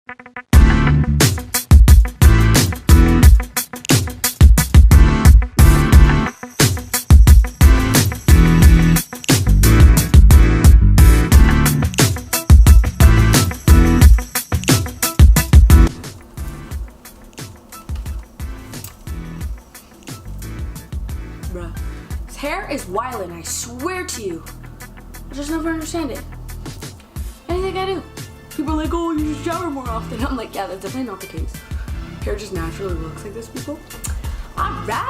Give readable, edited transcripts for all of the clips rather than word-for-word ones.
Bruh, his hair is wildin', I swear to you. I just never understand it. Anything I do. People are like, oh, you should shower more often. I'm like, yeah, that's definitely not the case. Hair just naturally looks like this, people. Alright.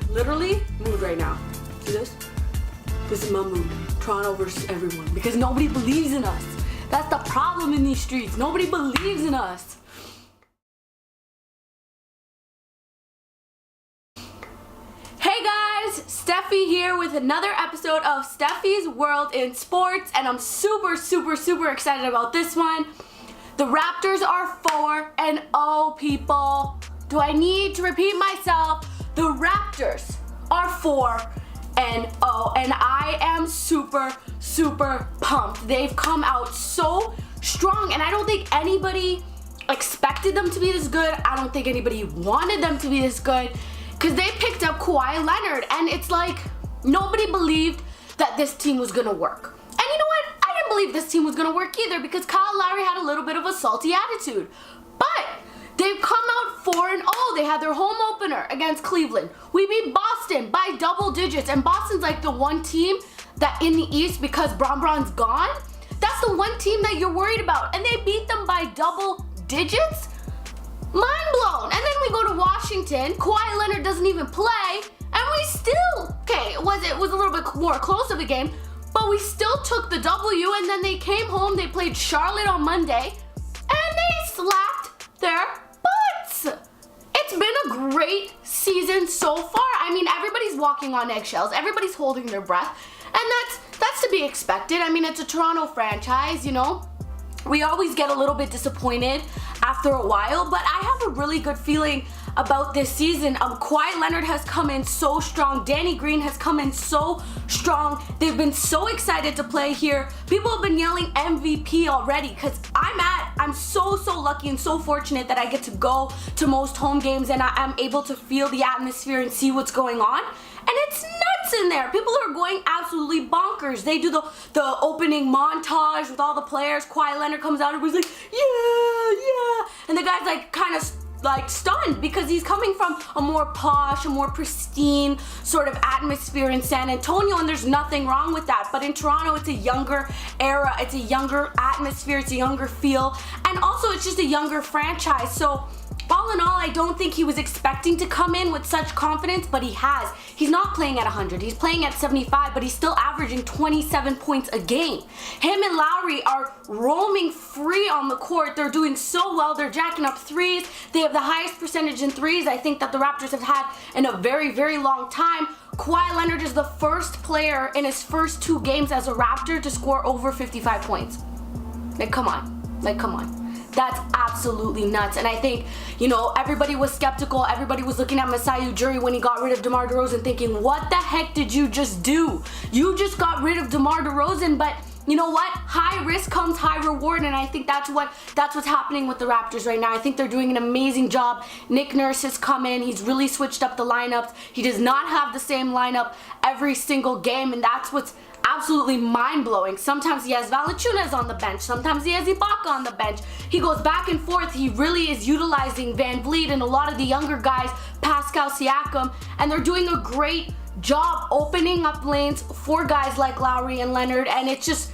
Literally, mood right now. See this? This is my mood. Toronto versus everyone. Because nobody believes in us. That's the problem in these streets. Nobody believes in us. Hey guys, Steffi here with another episode of Steffi's World in Sports, and I'm super excited about this one. The Raptors are 4-0, people. Do I need to repeat myself? The Raptors are 4-0, and I am super pumped. They've come out so strong, and I don't think anybody expected them to be this good. I don't think anybody wanted them to be this good. Because they picked up Kawhi Leonard, and it's like nobody believed that this team was gonna work. And you know what? I didn't believe this team was gonna work either because Kyle Lowry had a little bit of a salty attitude. But they've come out 4-0. They had their home opener against Cleveland. We beat Boston by double digits, and Boston's like the one team that in the East, because Bron's gone, that's the one team that you're worried about. And they beat them by double digits? Mind blown. And then we go to Washington. Kawhi Leonard doesn't even play, and we still, okay, it was a little bit more close of a game, but we still took the W. And then they came home, they played Charlotte on Monday, and they slapped their butts. It's been a great season so far. I mean, everybody's walking on eggshells, everybody's holding their breath, and that's to be expected. I mean, it's a Toronto franchise, you know. We always get a little bit disappointed after a while, but I have a really good feeling about this season. Kawhi Leonard has come in so strong. Danny Green has come in so strong. They've been so excited to play here. People have been yelling MVP already because I'm so lucky and so fortunate that I get to go to most home games, and I'm able to feel the atmosphere and see what's going on. And it's nuts in there. People are going absolutely bonkers. They do the opening montage with all the players. Kawhi Leonard comes out and he's like, yeah. And the guy's like kind of like stunned because he's coming from a more posh, a more pristine sort of atmosphere in San Antonio, and there's nothing wrong with that. But in Toronto, it's a younger era, it's a younger atmosphere, it's a younger feel, and also it's just a younger franchise. So all in all, I don't think he was expecting to come in with such confidence, but he has. He's not playing at 100, he's playing at 75, but he's still averaging 27 points a game. Him and Lowry are roaming free on the court. They're doing so well. They're jacking up threes. They have the highest percentage in threes I think that the Raptors have had in a very long time. Kawhi Leonard is the first player in his first 2 games as a Raptor to score over 55 points. Like, come on. That's absolutely nuts. And I think, you know, everybody was skeptical. Everybody was looking at Masai Ujiri when he got rid of DeMar DeRozan thinking, what the heck did you just do? You just got rid of DeMar DeRozan, but you know what? High risk comes high reward, and I think that's what's happening with the Raptors right now. I think they're doing an amazing job. Nick Nurse has come in. He's really switched up the lineups. He does not have the same lineup every single game, and that's what's absolutely mind-blowing. Sometimes he has Valanciunas on the bench. Sometimes he has Ibaka on the bench. He goes back and forth. He really is utilizing Van Vliet and a lot of the younger guys, Pascal Siakam, and they're doing a great job opening up lanes for guys like Lowry and Leonard, and it's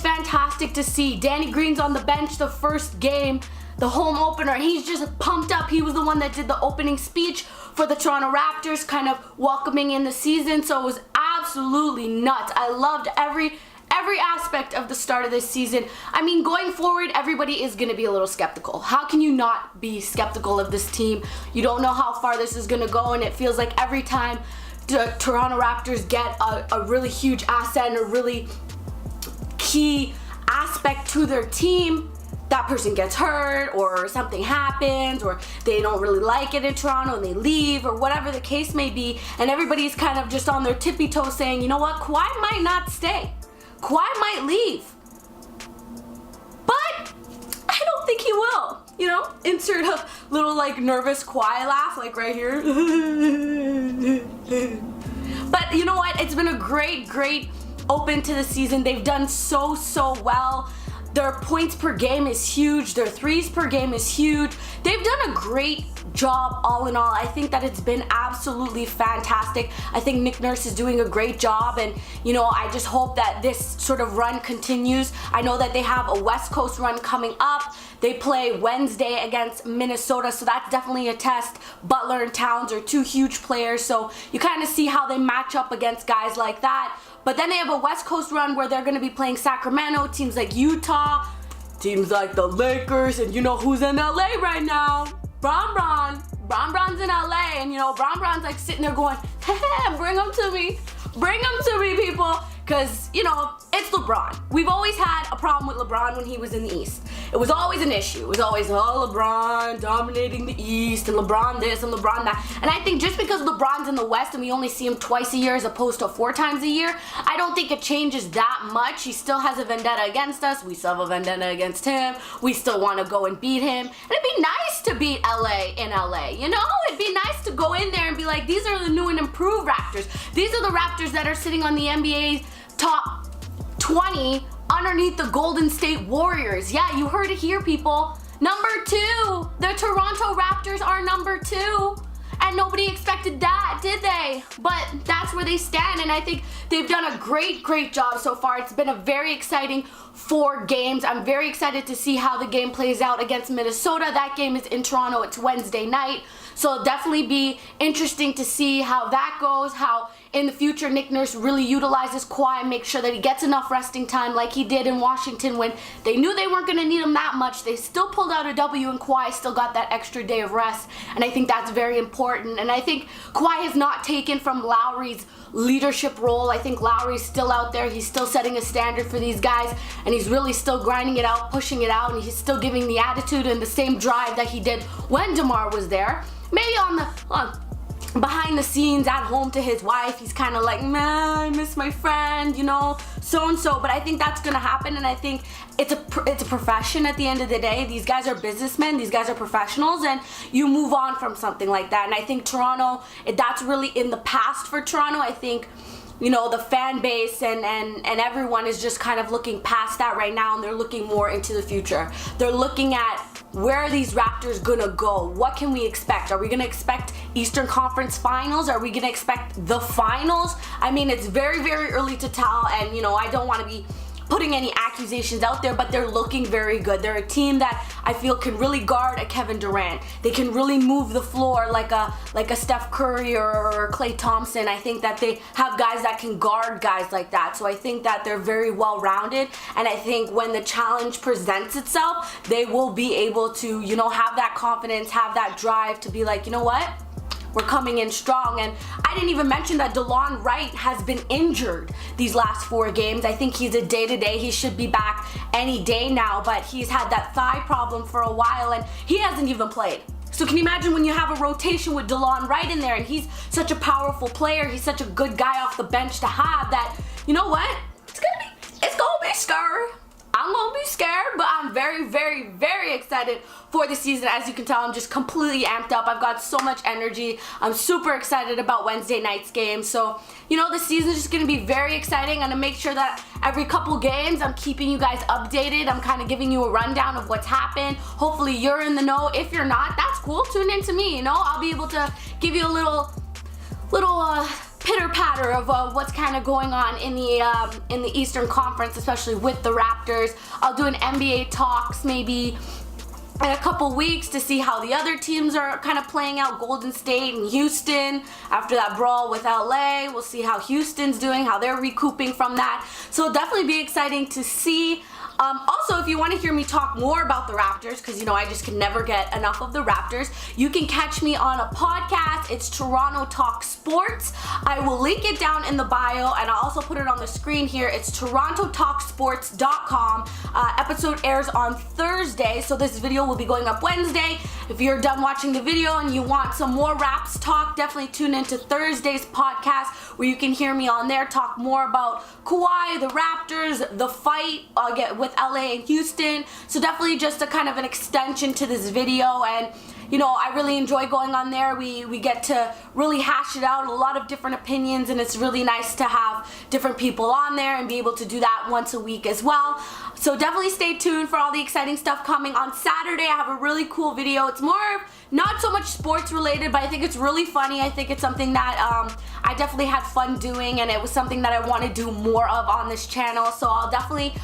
fantastic to see. Danny Green's on the bench the first game, the home opener. He's just pumped up. He was the one that did the opening speech for the Toronto Raptors, kind of welcoming in the season, so it was absolutely nuts. I loved every aspect of the start of this season. I mean, going forward, everybody is going to be a little skeptical. How can you not be skeptical of this team? You don't know how far this is going to go, and it feels like every time the Toronto Raptors get a really huge asset and a really key aspect to their team, that person gets hurt or something happens or they don't really like it in Toronto and they leave or whatever the case may be, and everybody's kind of just on their tippy toes saying, you know what, Kawhi might not stay. Kawhi might leave. But think he will. You know, insert a little like nervous Kawhi laugh, like right here. But you know what? It's been a great open to the season. They've done so well. Their points per game is huge. Their threes per game is huge. They've done a great job all in all. I think that it's been absolutely fantastic. I think Nick Nurse is doing a great job, and you know, I just hope that this sort of run continues. I know that they have a West Coast run coming up. They play Wednesday against Minnesota, so that's definitely a test. Butler and Towns are two huge players, so you kind of see how they match up against guys like that. But then they have a West Coast run where they're going to be playing Sacramento, teams like Utah, teams like the Lakers, and you know who's in LA right now? Bron's in LA, and you know, Bron's like sitting there going, hey, bring them to me, people, because you know, it's LeBron. We've always had a problem with LeBron when he was in the East. It was always an issue. It was always, oh, LeBron dominating the East, and LeBron this and LeBron that. And I think just because LeBron's in the West and we only see him twice a year as opposed to 4 times a year, I don't think it changes that much. He still has a vendetta against us. We still have a vendetta against him. We still want to go and beat him. And it'd be nice to beat LA in LA, you know? It'd be nice to go in there and be like, these are the new and improved Raptors. These are the Raptors that are sitting on the NBA's top 20 underneath the Golden State Warriors. Yeah, you heard it here, people. Number 2. The Toronto Raptors are number 2. And nobody expected that, did they? But that's where they stand, and I think they've done a great job so far. It's been a very exciting 4 games. I'm very excited to see how the game plays out against Minnesota. That game is in Toronto. It's Wednesday night. So it'll definitely be interesting to see how that goes, how in the future Nick Nurse really utilizes Kawhi and makes sure that he gets enough resting time like he did in Washington when they knew they weren't going to need him that much. They still pulled out a W, and Kawhi still got that extra day of rest, and I think that's very important. And I think Kawhi has not taken from Lowry's leadership role. I think Lowry's still out there. He's still setting a standard for these guys, and he's really still grinding it out, pushing it out, and he's still giving the attitude and the same drive that he did when DeMar was there. Maybe on the behind the scenes at home to his wife, he's kind of like, man, I miss my friend, you know, so and so. But I think that's gonna happen, and I think it's a profession at the end of the day. These guys are businessmen, these guys are professionals, and you move on from something like that. And I think Toronto, that's really in the past for Toronto. I think, you know, the fan base and everyone is just kind of looking past that right now, and they're looking more into the future. They're looking at, where are these Raptors gonna go? What can we expect? Are we gonna expect Eastern Conference Finals? Are we gonna expect the finals? I mean, it's very early to tell, and you know, I don't want to be putting any accusations out there, but they're looking very good. They're a team that I feel can really guard a Kevin Durant. They can really move the floor like a Steph Curry or Klay Thompson. I think that they have guys that can guard guys like that. So I think that they're very well rounded, and I think when the challenge presents itself, they will be able to, you know, have that confidence, have that drive to be like, you know what? We're coming in strong. And I didn't even mention that DeLon Wright has been injured these last 4 games. I think he's a day-to-day. He should be back any day now, but he's had that thigh problem for a while, and he hasn't even played. So can you imagine when you have a rotation with DeLon Wright in there, and he's such a powerful player, he's such a good guy off the bench to have that, you know what? It's gonna be scary. I'm gonna be scared, but I'm very excited for the season. As you can tell, I'm just completely amped up. I've got so much energy. I'm super excited about Wednesday night's game. So, you know, the season is just gonna be very exciting. I'm gonna make sure that every couple games I'm keeping you guys updated. I'm kind of giving you a rundown of what's happened. Hopefully you're in the know. If you're not, that's cool. Tune in to me, you know. I'll be able to give you a little pitter-patter of what's kind of going on in the Eastern Conference, especially with the Raptors. I'll do an NBA talks maybe in a couple weeks to see how the other teams are kind of playing out. Golden State and Houston after that brawl with LA. We'll see how Houston's doing, how they're recouping from that. So it'll definitely be exciting to see. Also, if you want to hear me talk more about the Raptors, because you know I just can never get enough of the Raptors, you can catch me on a podcast. It's Toronto Talk Sports. I will link it down in the bio, and I'll also put it on the screen here. It's TORONTOTALKSSPORTS.com. Episode airs on Thursday, so this video will be going up Wednesday. If you're done watching the video and you want some more Raps talk, definitely tune into Thursday's podcast, where you can hear me on there talk more about Kawhi, the Raptors, the fight with LA and Houston. So definitely just a kind of an extension to this video, and you know, I really enjoy going on there. We get to really hash it out, a lot of different opinions, and it's really nice to have different people on there and be able to do that once a week as well. So definitely stay tuned for all the exciting stuff coming. On Saturday, I have a really cool video. It's more not so much sports related, but I think it's really funny. I think it's something that I definitely had fun doing, and it was something that I want to do more of on this channel. So I'll definitely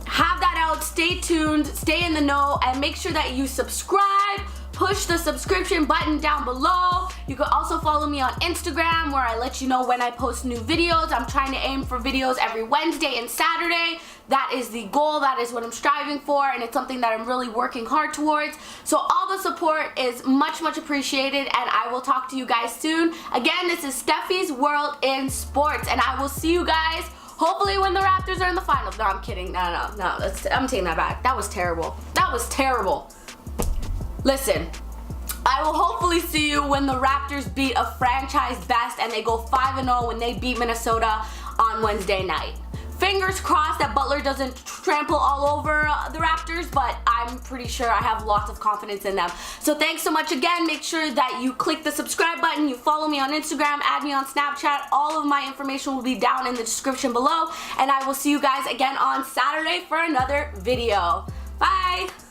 have that out. Stay tuned, stay in the know, and make sure that you subscribe. Push the subscription button down below. You can also follow me on Instagram, where I let you know when I post new videos. I'm trying to aim for videos every Wednesday and Saturday. That is the goal, that is what I'm striving for, and it's something that I'm really working hard towards. So all the support is much, much appreciated, and I will talk to you guys soon. Again, this is Steffi's World in Sports, and I will see you guys hopefully when the Raptors are in the finals. No, I'm kidding. No, I'm taking that back. That was terrible. That was terrible. Listen, I will hopefully see you when the Raptors beat a franchise best and they go 5-0 when they beat Minnesota on Wednesday night. Fingers crossed that Butler doesn't trample all over the Raptors, but I'm pretty sure I have lots of confidence in them. So thanks so much again. Make sure that you click the subscribe button, you follow me on Instagram, add me on Snapchat. All of my information will be down in the description below, and I will see you guys again on Saturday for another video. Bye!